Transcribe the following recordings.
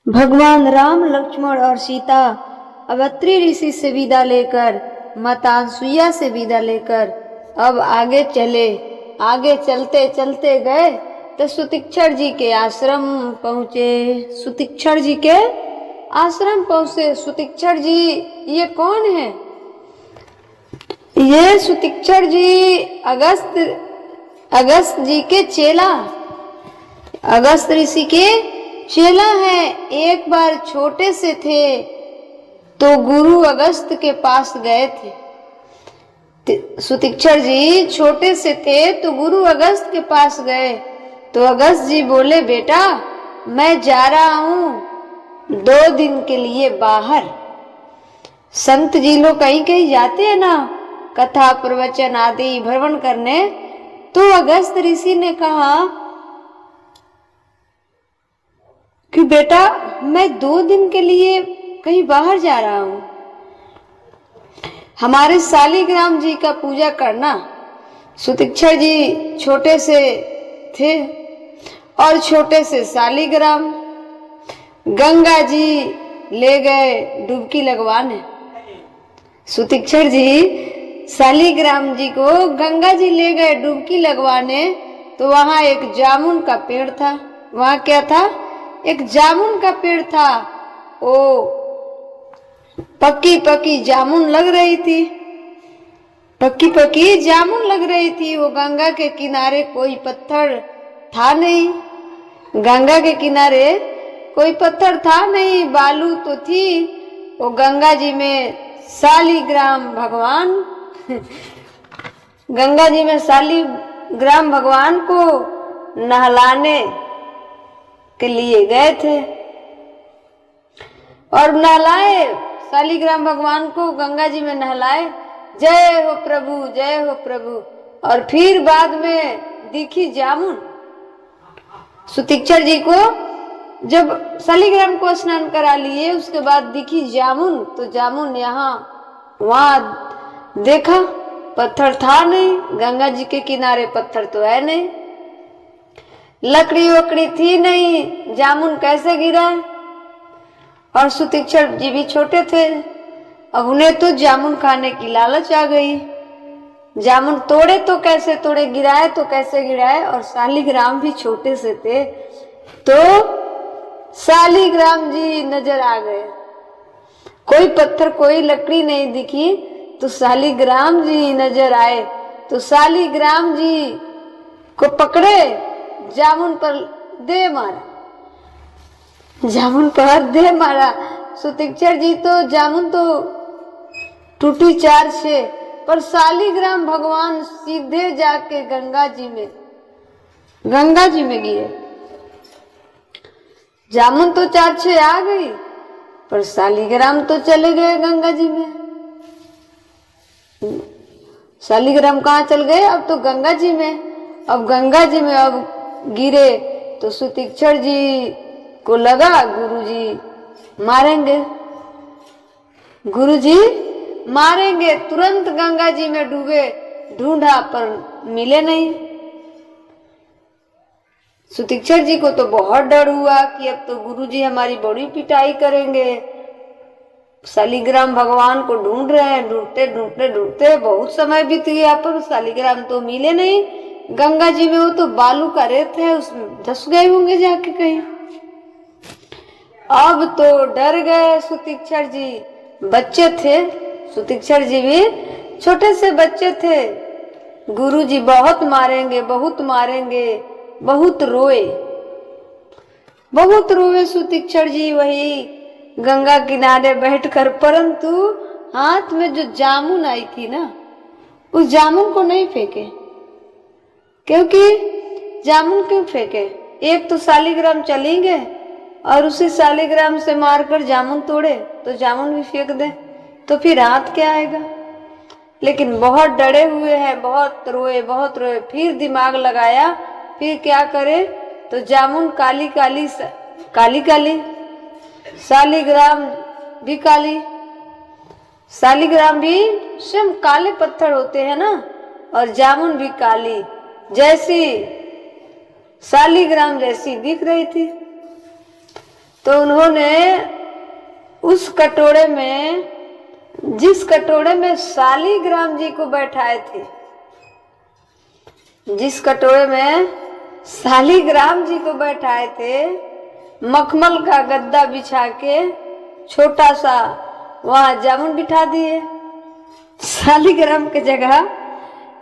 भगवान राम, लक्ष्मण और सीता अवत्री ऋषि से विदा लेकर, माता अनसुईया से विदा लेकर अब आगे चले। आगे चलते चलते गए तो सुतीक्षण जी के आश्रम पहुँचे। सुतीक्षण जी के आश्रम पहुँचे। सुतीक्षण जी ये कौन है? ये सुतीक्षण जी अगस्त जी के चेला, अगस्त ऋषि के चेला है। एक बार छोटे से थे तो गुरु अगस्त के पास गए थे। सुतीक्षण जी छोटे से थे तो गुरु अगस्त के पास गए तो अगस्त जी बोले, बेटा मैं जा रहा हूँ 2 दिन के लिए बाहर। संत जी लोग कहीं कहीं जाते हैं ना, कथा प्रवचन आदि भ्रमण करने। तो अगस्त ऋषि ने कहा कि बेटा मैं 2 दिन के लिए कहीं बाहर जा रहा हूं, हमारे शालिग्राम जी का पूजा करना। सुतीक्षण जी छोटे से थे और छोटे से शालिग्राम गंगा जी ले गए डुबकी लगवाने। सुतीक्षण जी शालिग्राम जी को गंगा जी ले गए डुबकी लगवाने। तो वहां एक जामुन का पेड़ था। वहां क्या था? एक जामुन का पेड़ था। वो पक्की पक्की जामुन लग रही थी, पक्की पक्की जामुन लग रही थी। वो गंगा के किनारे कोई पत्थर था नहीं, गंगा के किनारे कोई पत्थर था नहीं, बालू तो थी। वो गंगा जी में शालिग्राम भगवान गंगा जी में शालिग्राम भगवान को नहलाने के लिए गए थे और नहलाए। शालिग्राम भगवान को गंगा जी में नहलाए। जय हो प्रभु, जय हो प्रभु। और फिर बाद में दिखी जामुन। सुतीक्षण जी को जब शालिग्राम को स्नान करा लिए उसके बाद दिखी जामुन। तो जामुन यहाँ वहां देखा, पत्थर था नहीं, गंगा जी के किनारे पत्थर तो है नहीं, लकड़ी वकड़ी थी नहीं, जामुन कैसे गिरा? और सुतीक्षण जी भी छोटे थे। अब उन्हें तो जामुन खाने की लालच आ गई। जामुन तोड़े तो कैसे तोड़े, गिराए तो कैसे गिराए। और शालिग्राम भी छोटे से थे तो शालिग्राम जी नजर आ गए। कोई पत्थर कोई लकड़ी नहीं दिखी तो शालिग्राम जी नजर आए। तो शालिग्राम जी को पकड़े, जामुन पर दे मारा, जामुन पर दे मारा। सुतीक्षण जी तो जामुन तो टूटी 4 से, पर शालिग्राम भगवान सीधे जाके गंगा जी में गिरे। जामुन तो 4 से आ गई पर शालिग्राम तो चले गए गंगा जी में। शालिग्राम कहाँ चल गए? अब तो गंगा जी में। अब गंगा जी में अब गिरे तो सुतीक्षण जी को लगा गुरुजी मारेंगे, गुरुजी मारेंगे। तुरंत गंगा जी में डूबे, ढूंढा पर मिले नहीं। सुतीक्षण जी को तो बहुत डर हुआ कि अब तो गुरुजी हमारी बड़ी पिटाई करेंगे। शालिग्राम भगवान को ढूंढ रहे हैं, ढूंढते ढूंढते ढूंढते बहुत समय बीत गया पर शालिग्राम तो मिले नहीं। गंगा जी में वो तो बालू का रेत है, उसमें धस गए होंगे जाके कहीं। अब तो डर गए सुतीक्षण जी। बच्चे थे, सुतीक्षण जी भी छोटे से बच्चे थे। गुरुजी बहुत मारेंगे, बहुत मारेंगे, बहुत रोए, बहुत रोए सुतीक्षण जी वही गंगा किनारे बैठकर। परंतु हाथ में जो जामुन आई थी ना, उस जामुन को नहीं फेंके। क्योंकि जामुन क्यों फेंके? एक तो शालिग्राम चली गए और उसी शालिग्राम से मारकर जामुन तोड़े तो जामुन भी फेंक दे तो फिर हाथ क्या आएगा? लेकिन बहुत डरे हुए हैं, बहुत रोए, बहुत रोए। फिर दिमाग लगाया, फिर क्या करे? तो जामुन काली काली काली काली, शालिग्राम भी काली। शालिग्राम भी स्वयं काले पत्थर होते हैं ना, और जामुन भी काली, जैसी शालिग्राम जैसी दिख रही थी। तो उन्होंने उस कटोरे में, जिस कटोरे में शालिग्राम जी को बैठाए थे, जिस कटोरे में शालिग्राम जी को बैठाए थे, मखमल का गद्दा बिछा के छोटा सा वहां जामुन बिठा दिए। शालिग्राम की जगह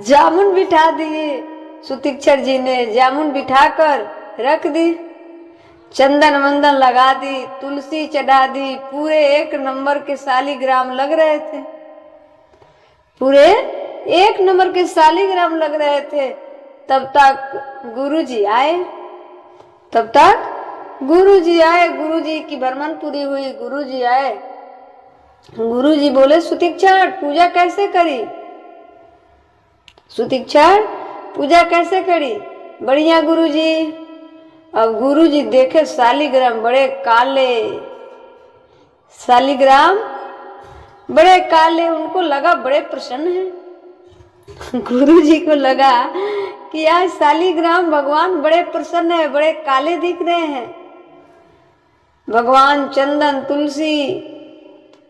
जामुन बिठा दिए। सुतीक्षर जी ने जामुन बिठाकर रख दी, चंदन वंदन लगा दी, तुलसी चढ़ा दी। पूरे 1 नंबर के शालिग्राम लग रहे थे, पूरे 1 नंबर के शालिग्राम लग रहे थे। तब तक गुरुजी आए, तब तक गुरुजी आए, गुरुजी की भ्रमण पूरी हुई। गुरुजी आए, गुरुजी बोले सुतीक्षर पूजा कैसे करी? सुतीक्षर पूजा कैसे करी? बढ़िया गुरुजी। अब गुरुजी देखे शालिग्राम बड़े काले, शालिग्राम बड़े काले, उनको लगा बड़े प्रसन्न है। गुरुजी को लगा कि आज शालिग्राम भगवान बड़े प्रसन्न है, बड़े काले दिख रहे हैं। भगवान चंदन तुलसी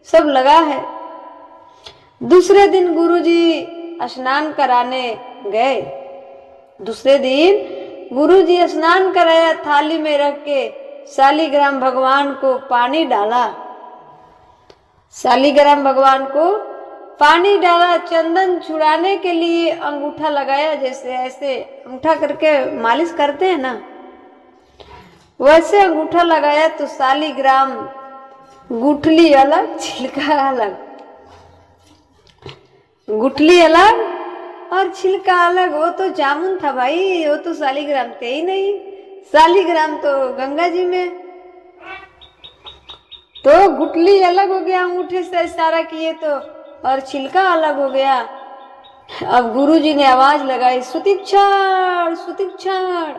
सब लगा है। दूसरे दिन गुरुजी स्नान कराने गए। दूसरे दिन गुरुजी स्नान कराया, थाली में रख के शालिग्राम भगवान को पानी डाला, शालिग्राम भगवान को पानी डाला। चंदन छुड़ाने के लिए अंगूठा लगाया, जैसे ऐसे अंगूठा करके मालिश करते हैं ना, वैसे अंगूठा लगाया। तो शालिग्राम गुठली अलग छिलका अलग, गुठली अलग और छिलका अलग। वो तो जामुन था भाई, वो तो शालिग्राम थे ही नहीं। शालिग्राम तो गंगा जी में, तो गुठली अलग हो गया, अंगूठे से इशारा किए तो, और छिलका अलग हो गया। अब गुरुजी ने आवाज लगाई, सुतीक्षर सुतीक्षर।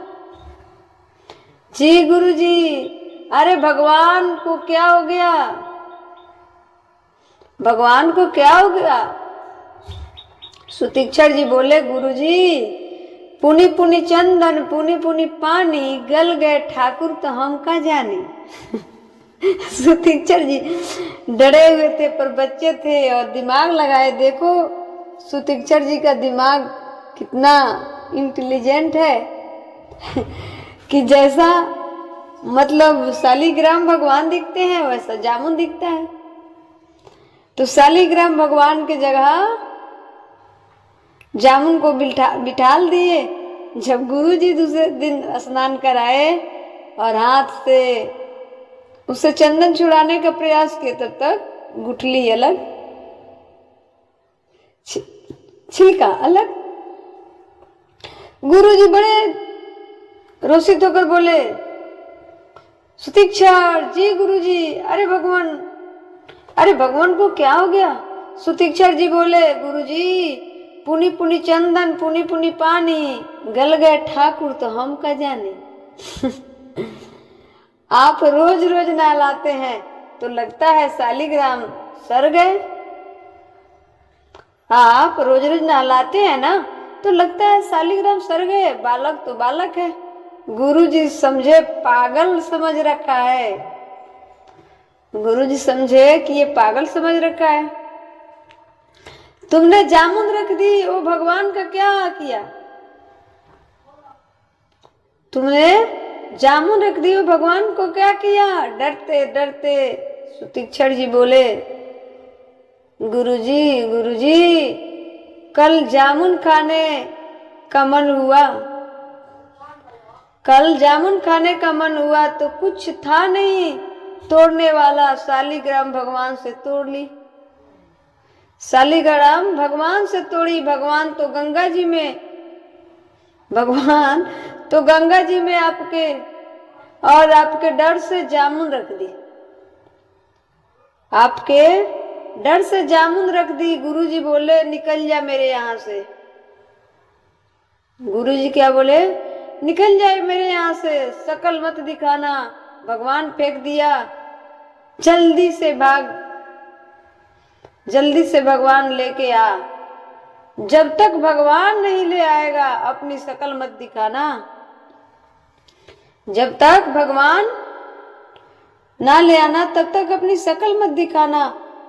जी गुरुजी। अरे भगवान को क्या हो गया? भगवान को क्या हो गया? सुतीक्षर जी बोले गुरुजी, पुनि पुनि चंदन पुनि पुनि पानी, गल गए ठाकुर तो हम का जाने। सुतीक्षर जी डरे हुए थे, पर बच्चे थे और दिमाग लगाए। देखो सुतीक्षर जी का दिमाग कितना इंटेलिजेंट है कि जैसा मतलब शालिग्राम भगवान दिखते हैं वैसा जामुन दिखता है। तो शालिग्राम भगवान की जगह जामुन को बिठाल दिए। जब गुरुजी दूसरे दिन स्नान कराए और हाथ से उससे चंदन छुड़ाने का प्रयास किया, तब तक गुठली अलग छिलका अलग। गुरुजी बड़े रोषित होकर बोले सुतीक्षर जी। गुरुजी, अरे भगवान को क्या हो गया? सुतीक्षर जी बोले गुरुजी, पुनि पुनि चंदन पुनि पुनि पानी, गल गए ठाकुर तो हम का जाने। आप रोज रोज नहलाते हैं तो लगता है शालिग्राम सर गए। आप रोज रोज नहलाते हैं ना तो लगता है शालिग्राम सर गए। बालक तो बालक है। गुरुजी समझे पागल समझ रखा है, गुरुजी समझे कि ये पागल समझ रखा है। तुमने जामुन रख दी, वो भगवान का क्या किया? तुमने जामुन रख दी, वो भगवान को क्या किया? डरते डरते सुतीक्षर जी बोले गुरुजी गुरुजी, कल जामुन खाने का मन हुआ, कल जामुन खाने का मन हुआ तो कुछ था नहीं तोड़ने वाला, शालिग्राम भगवान से तोड़ ली। शालिग्राम भगवान से तोड़ी। भगवान तो गंगा जी में, भगवान तो गंगा जी में आपके और आपके डर से जामुन रख दी, आपके डर से जामुन रख दी। गुरुजी बोले निकल जा मेरे यहाँ से। गुरुजी क्या बोले? निकल जाए मेरे यहाँ से, शकल मत दिखाना। भगवान फेंक दिया। जल्दी से भाग, जल्दी से भगवान लेके आ। जब तक भगवान नहीं ले आएगा अपनी शकल मत दिखाना। जब तक भगवान ना ले आना, तब तक अपनी शकल मत दिखाना।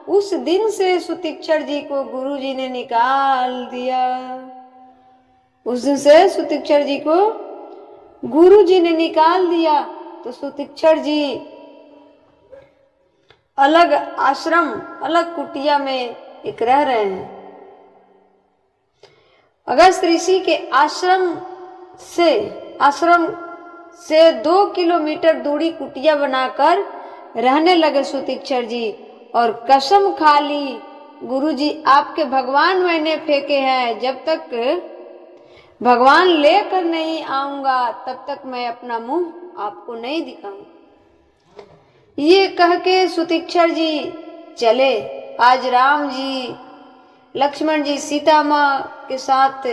उस दिन से सुतीक्षर जी को गुरु जी ने निकाल दिया। उस दिन से सुतीक्षर जी को गुरु जी ने निकाल दिया। तो सुतीक्षर जी अलग आश्रम, अलग कुटिया में एक रह रहे हैं। अगस्त ऋषि के आश्रम से 2 किलोमीटर दूरी कुटिया बनाकर रहने लगे सुतीक्षर जी, और कसम खा ली, गुरु जी आपके भगवान मैंने फेंके हैं, जब तक भगवान लेकर नहीं आऊंगा तब तक मैं अपना मुंह आपको नहीं दिखाऊंगा। ये कह के सुतीक्षर जी चले। आज राम जी, लक्ष्मण जी सीता माँ के साथ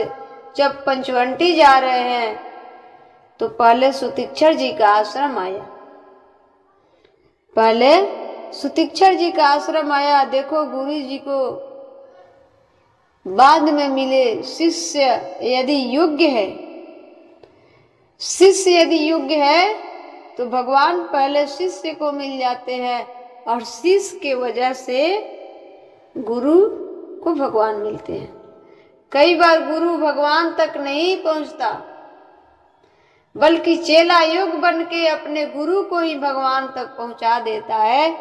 जब पंचवटी जा रहे हैं तो पहले सुतीक्षर जी का आश्रम आया। पहले सुतीक्षर जी का आश्रम आया। देखो गुरु जी को बाद में मिले शिष्य यदि योग्य है, शिष्य यदि योग्य है तो भगवान पहले शिष्य को मिल जाते हैं, और शिष्य के वजह से गुरु को भगवान मिलते हैं। कई बार गुरु भगवान तक नहीं पहुंचता, बल्कि चेला योग बन के अपने गुरु को ही भगवान तक पहुंचा देता है।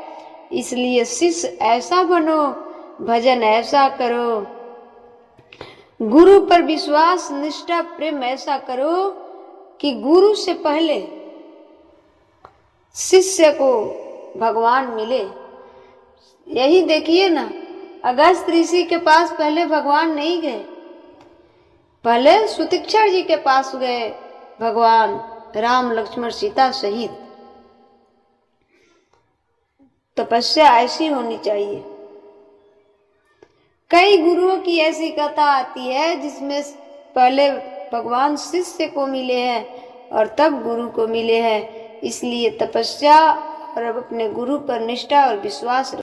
इसलिए शिष्य ऐसा बनो, भजन ऐसा करो, गुरु पर विश्वास, निष्ठा, प्रेम ऐसा करो कि गुरु से पहले शिष्य को भगवान मिले। यही देखिए ना, अगस्त ऋषि के पास पहले भगवान नहीं गए, पहले सुतीक्षर जी के पास गए भगवान राम, लक्ष्मण, सीता सहित। तपस्या ऐसी होनी चाहिए। कई गुरुओं की ऐसी कथा आती है जिसमें पहले भगवान शिष्य को मिले हैं और तब गुरु को मिले हैं। इसलिए तपस्या और अब अपने गुरु पर निष्ठा और विश्वास